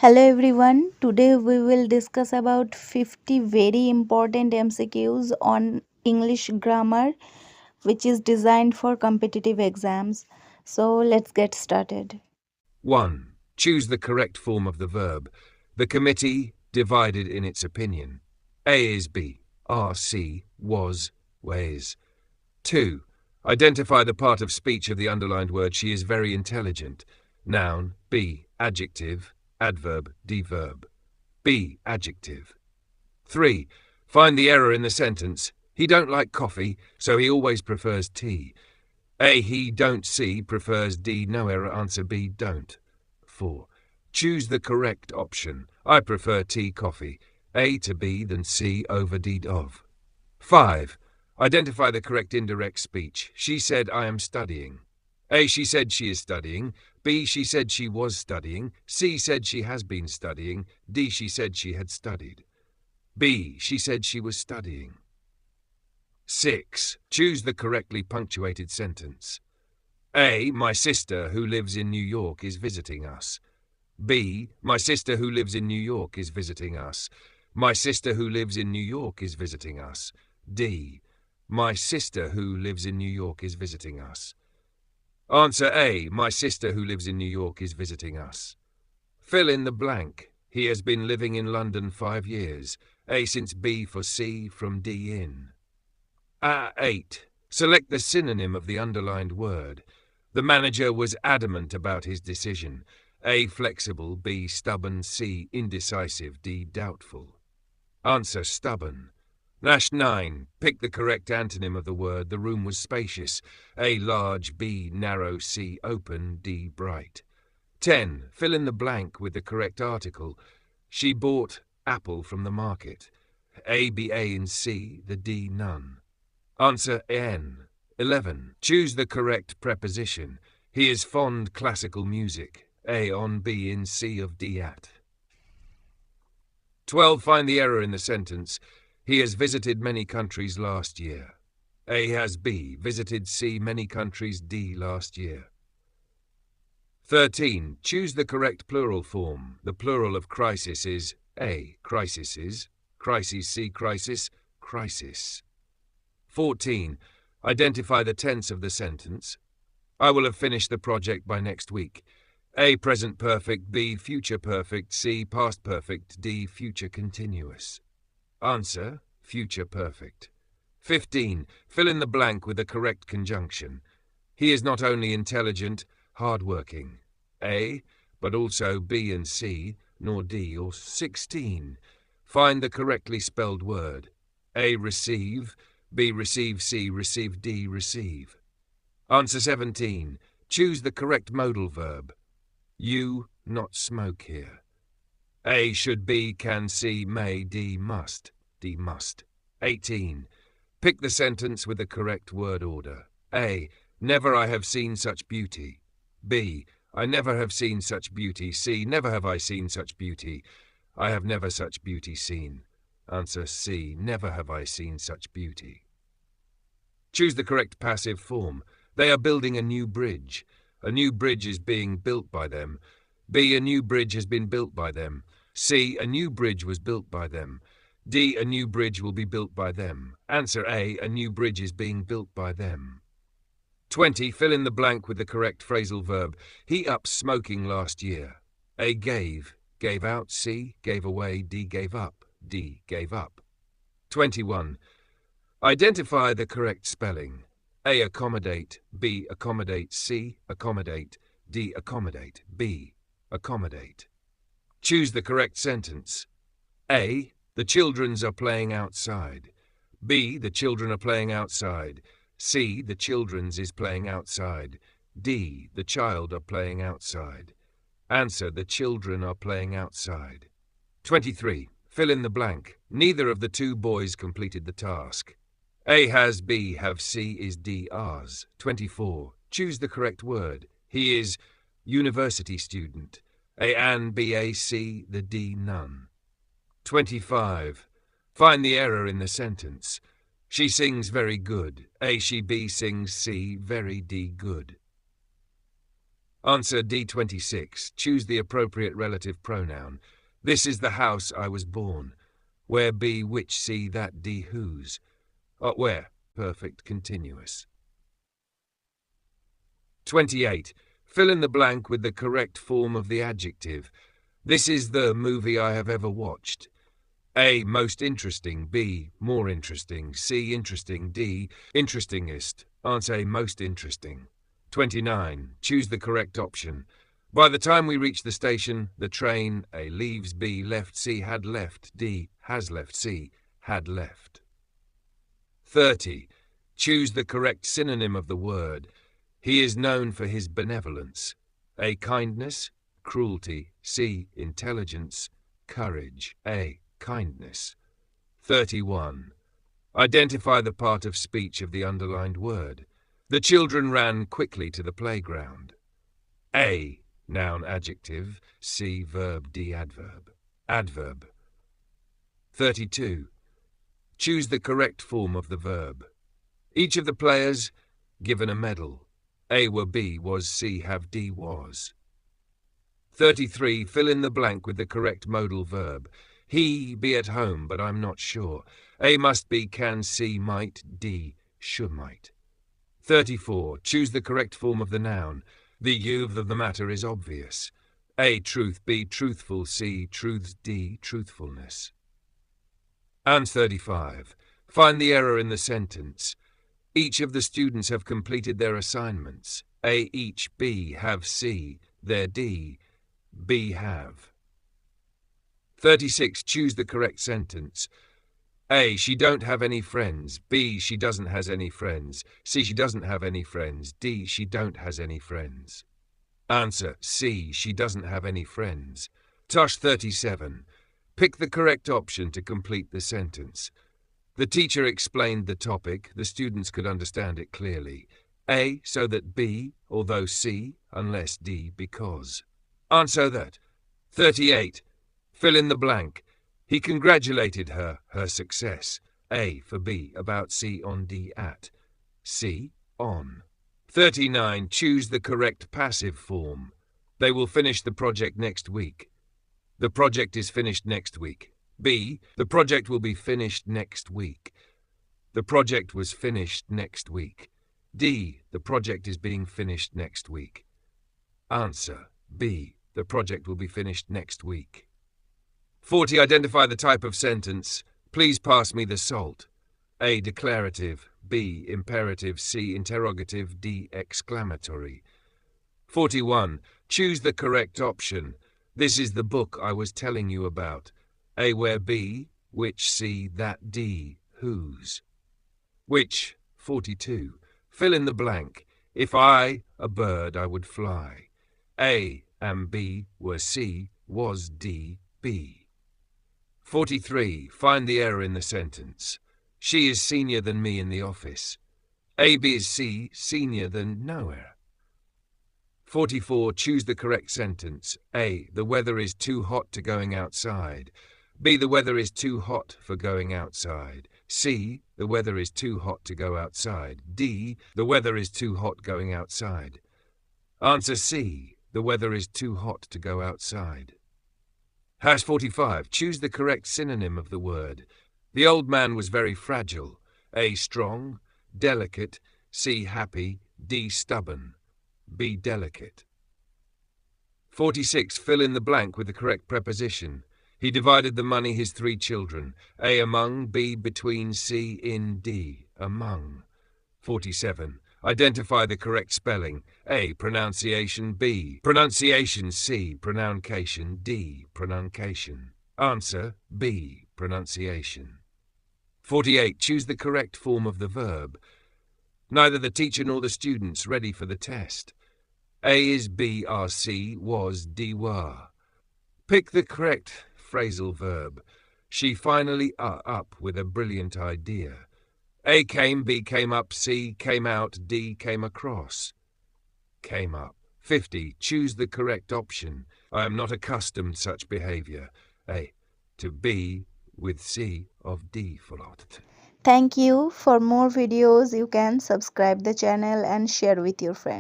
Hello everyone. Today we will discuss about 50 very important MCQs on English grammar which is designed for competitive exams. So let's get started. 1. Choose the correct form of the verb. The committee divided in its opinion. A is B. R, C, was, ways. 2. Identify the part of speech of the underlined word she is very intelligent. Noun, B. Adjective, adverb, D verb. B. Adjective. 3. Find the error in the sentence. He don't like coffee, so he always prefers tea. A. He don't see prefers D. No error. Answer B. Don't. 4. Choose the correct option. I prefer tea coffee. A to B than C over D of. 5. Identify the correct indirect speech. She said I am studying. A. She said she is studying. B. She said she was studying. C. Said she has been studying. D. She said she had studied. B. She said she was studying. 6. Choose the correctly punctuated sentence. A. My sister who lives in New York is visiting us. B. My sister who lives in New York is visiting us. My sister who lives in New York is visiting us. D. My sister who lives in New York is visiting us. Answer A. My sister who lives in New York is visiting us. Fill in the blank. He has been living in London 5 years. A since B for C from D in. 8. Select the synonym of the underlined word. The manager was adamant about his decision. A. Flexible. B. Stubborn. C. Indecisive. D. Doubtful. Answer stubborn. 9. Pick the correct antonym of the word. The room was spacious. A. Large. B. Narrow. C. Open. D. Bright. 10. Fill in the blank with the correct article. She bought apple from the market. A. B. A. and C. The D. None. Answer N. 11. Choose the correct preposition. He is fond classical music. A on B in C of D at. 12. Find the error in the sentence. He has visited many countries last year. A has B visited C many countries D last year. 13. Choose the correct plural form. The plural of crisis is A. Crises. Crises C. Crisis. Crisis. 14. Identify the tense of the sentence. I will have finished the project by next week. A. Present perfect. B. Future perfect. C. Past perfect. D. Future continuous. Answer. Future perfect. 15. Fill in the blank with the correct conjunction. He is not only intelligent, hard-working. A. But also B and C, nor D or 16. Find the correctly spelled word. A. Receive. B. Receive. C. Receive. D. Receive. Answer 17. Choose the correct modal verb. You not smoke here. A. Should be, can, see, may, D. Must. D. Must. 18. Pick the sentence with the correct word order. A. Never I have seen such beauty. B. I never have seen such beauty. C. Never have I seen such beauty. I have never such beauty seen. Answer C. Never have I seen such beauty. Choose the correct passive form. They are building a new bridge. A new bridge is being built by them. B. A new bridge has been built by them. C. A new bridge was built by them. D. A new bridge will be built by them. Answer A. A new bridge is being built by them. 20. Fill in the blank with the correct phrasal verb. He upped smoking last year. A. Gave. Gave out. C. Gave away. D. Gave up. D. Gave up. 21. Identify the correct spelling. A. Accommodate. B. Accommodate. C. Accommodate. D. Accommodate. B. Accommodate. Choose the correct sentence. A. The childrens are playing outside. B. The children are playing outside. C. The children's is playing outside. D. The child are playing outside. Answer. The children are playing outside. 23. Fill in the blank. Neither of the two boys completed the task. A has, B have, C is, D ours. 24. Choose the correct word. He is university student. A and B A C, the D none. 25. Find the error in the sentence. She sings very good. A she B sings C very D good. Answer D26. Choose the appropriate relative pronoun. This is the house I was born. Where be, which, see, that, D, whose. Where? Perfect continuous. 28. Fill in the blank with the correct form of the adjective. This is the movie I have ever watched. A. Most interesting. B. More interesting. C. Interesting. D. Interestingest. Answer most interesting. 29. Choose the correct option. By the time we reach the station, the train A leaves, B left, C had left, D has left, C had left. 30. Choose the correct synonym of the word. He is known for his benevolence. A. Kindness, cruelty. C. Intelligence, courage. A. Kindness. 31. Identify the part of speech of the underlined word. The children ran quickly to the playground. A. Noun adjective. C. Verb. D. Adverb. Adverb. 32. Choose the correct form of the verb. Each of the players given a medal. A were, B was, C have, D was. 33. Fill in the blank with the correct modal verb. He be at home, but I'm not sure. A must be, can, C might, D should might. 34. Choose the correct form of the noun. The you of the matter is obvious. A. Truth. B. Truthful. C. Truths. D. Truthfulness. And 35. Find the error in the sentence. Each of the students have completed their assignments. A. Each. B. Have. C. Their. D. B. Have. 36. Choose the correct sentence. A. She don't have any friends. B. She doesn't has any friends. C. She doesn't have any friends. D. She don't has any friends. Answer. C. She doesn't have any friends. Tush 37. Pick the correct option to complete the sentence. The teacher explained the topic. The students could understand it clearly. A. So that B, although C, unless D, because. Answer that. 38. Fill in the blank. He congratulated her success. A for B, about C on D at. C, on. 39. Choose the correct passive form. They will finish the project next week. The project is finished next week. B. The project will be finished next week. The project was finished next week. D. The project is being finished next week. Answer. B. The project will be finished next week. 40. Identify the type of sentence. Please pass me the salt. A. Declarative. B. Imperative. C. Interrogative. D. Exclamatory. 41. Choose the correct option. This is the book I was telling you about. A. Where. B. Which. C. That. D. Whose. Which. 42. Fill in the blank. If I, a bird, I would fly. A. And B. Were. C. Was. D. B. 43. Find the error in the sentence. She is senior than me in the office. A. B. is C. Senior than nowhere. 44. Choose the correct sentence. A. The weather is too hot to going outside. B. The weather is too hot for going outside. C. The weather is too hot to go outside. D. The weather is too hot going outside. Answer C. The weather is too hot to go outside. Hash 45. Choose the correct synonym of the word. The old man was very fragile. A. Strong. Delicate. C. Happy. D. Stubborn. B. Delicate. 46. Fill in the blank with the correct preposition. He divided the money his 3 children. A. Among. B. Between. C. In. D. Among. 47. Identify the correct spelling. A. Pronunciation. B. Pronunciation. C. Pronunciation. D. Pronunciation. Answer. B. Pronunciation. 48. Choose the correct form of the verb. Neither the teacher nor the students ready for the test. A is B are C was D were. Pick the correct phrasal verb. She finally up with a brilliant idea. A came, B came up, C came out, D came across. Came up. 50. Choose the correct option. I am not accustomed such behavior. A. To B with C of D förlåt. Thank you. For more videos, you can subscribe the channel and share with your friends.